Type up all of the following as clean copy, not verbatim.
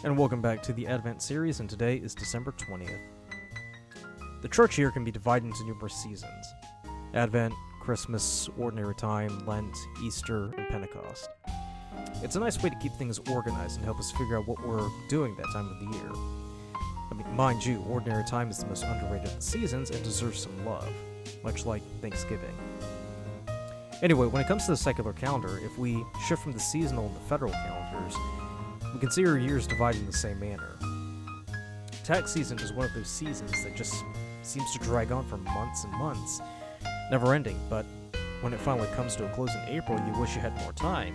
And welcome back to the Advent series, and today is December 20th. The church year can be divided into numerous seasons: Advent, Christmas, Ordinary Time, Lent, Easter, and Pentecost. It's a nice way to keep things organized and help us figure out what we're doing that time of the year. I mean, mind you, Ordinary Time is the most underrated of the seasons and deserves some love, much like Thanksgiving. Anyway, when it comes to the secular calendar, if we shift from the seasonal and the federal calendars, we can see our years divided in the same manner. Tax season is one of those seasons that just seems to drag on for months and months, never ending, but when it finally comes to a close in April, you wish you had more time,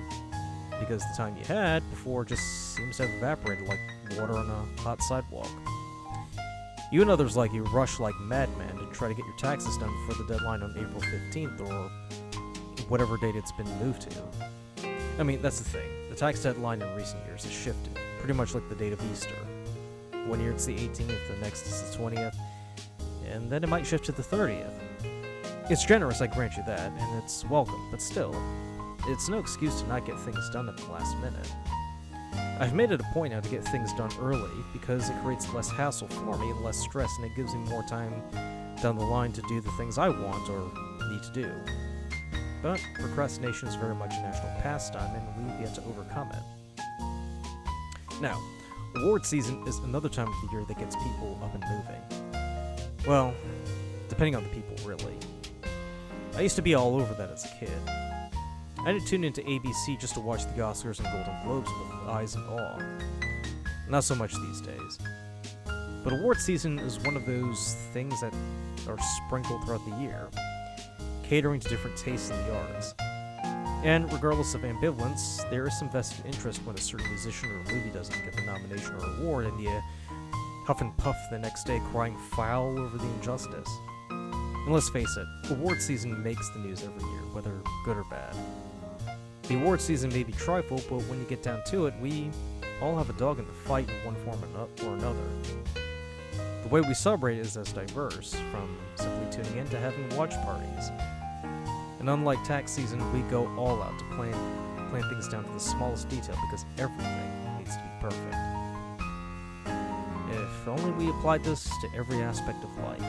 because the time you had before just seems to have evaporated like water on a hot sidewalk. You and others like you rush like madmen to try to get your taxes done before the deadline on April 15th or whatever date it's been moved to. I mean, that's the thing. The tax deadline in recent years has shifted, pretty much like the date of Easter. One year it's the 18th, the next is the 20th, and then it might shift to the 30th. It's generous, I grant you that, and it's welcome, but still, it's no excuse to not get things done at the last minute. I've made it a point now to get things done early because it creates less hassle for me and less stress, and it gives me more time down the line to do the things I want or need to do. But procrastination is very much a national pastime, and we've yet to overcome it. Now, award season is another time of the year that gets people up and moving. Well, depending on the people, really. I used to be all over that as a kid. I had to tune into ABC just to watch the Oscars and Golden Globes with eyes in awe. Not so much these days. But award season is one of those things that are sprinkled throughout the year, catering to different tastes in the arts. And regardless of ambivalence, there is some vested interest when a certain musician or movie doesn't get the nomination or award, and you huff and puff the next day crying foul over the injustice. And let's face it, award season makes the news every year, whether good or bad. The award season may be trifle, but when you get down to it, we all have a dog in the fight in one form or another. The way we celebrate is as diverse, from simply tuning in to having watch parties. And unlike tax season, we go all out to plan things down to the smallest detail because everything needs to be perfect. If only we applied this to every aspect of life.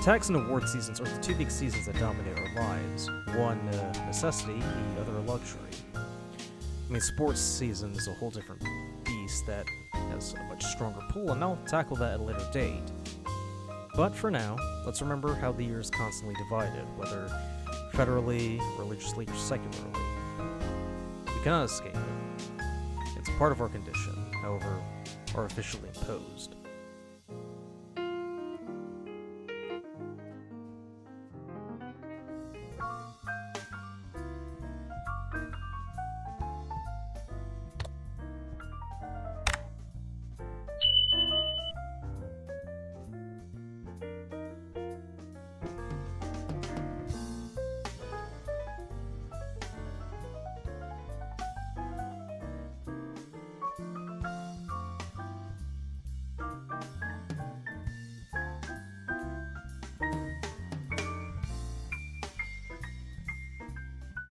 Tax and award seasons are the two big seasons that dominate our lives. One a necessity, the other a luxury. I mean, sports season is a whole different beast that has a much stronger pull, and I'll tackle that at a later date. But for now, let's remember how the year is constantly divided, whether federally, religiously, or secularly. We cannot escape it. It's a part of our condition, however artificially imposed.